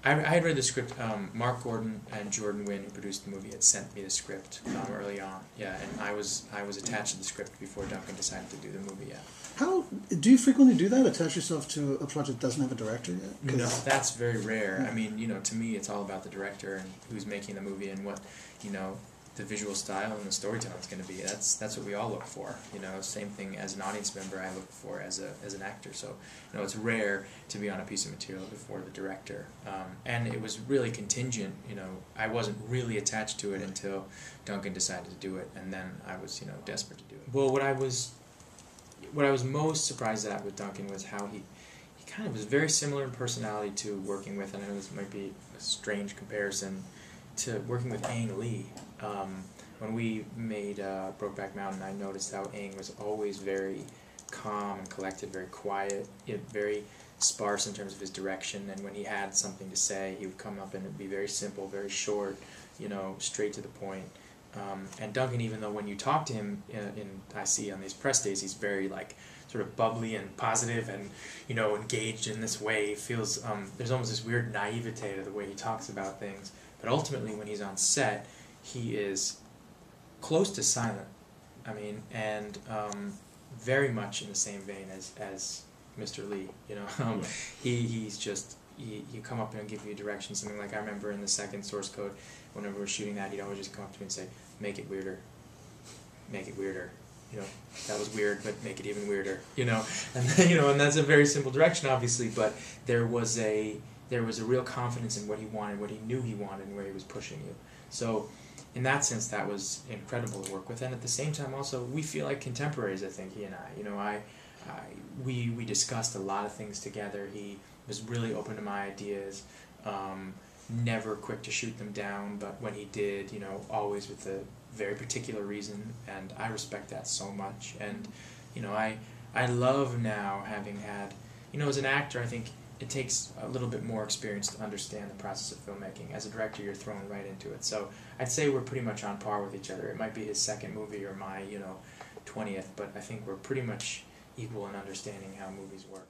I had read the script. Mark Gordon and Jordan Wynn, who produced the movie, had sent me the script early on. Yeah, and I was attached to the script before Duncan decided to do the movie. Yeah. How do you frequently do that? Attach yourself to a project that doesn't have a director yet? No, that's very rare. Yeah. I mean, to me, it's all about the director and who's making the movie and what, the visual style and the storytelling is going to be. That's what we all look for. Same thing as an audience member, I look for as an actor. So, it's rare to be on a piece of material before the director. And it was really contingent. I wasn't really attached to it until Duncan decided to do it, and then I was, desperate to do it. Well, what I was most surprised at with Duncan was how he kind of was very similar in personality to working with, and I know this might be a strange comparison, to working with Ang Lee. When we made Brokeback Mountain, I noticed how Ang was always very calm and collected, very quiet, yet very sparse in terms of his direction, and when he had something to say, he would come up and it would be very simple, very short, straight to the point. And Duncan, even though when you talk to him, I see on these press days, he's very sort of bubbly and positive and engaged in this way. He feels there's almost this weird naivete to the way he talks about things. But ultimately, when he's on set, he is close to silent. I mean, and very much in the same vein as Mr. Lee. He's just. He'd come up and give you direction, something like I remember in the second source code, whenever we were shooting that, he'd always just come up to me and say, make it weirder, make it weirder, that was weird, but make it even weirder, and then, and that's a very simple direction, obviously, but there was a real confidence in what he wanted, what he knew he wanted, and where he was pushing you. So, in that sense, that was incredible to work with, and at the same time, also, we feel like contemporaries, I think, he and I, we discussed a lot of things together. He was really open to my ideas, never quick to shoot them down, but when he did, always with a very particular reason, and I respect that so much. And, I love now having had, as an actor, I think it takes a little bit more experience to understand the process of filmmaking. As a director, you're thrown right into it. So I'd say we're pretty much on par with each other. It might be his second movie or my, 20th, but I think we're pretty much equal in understanding how movies work.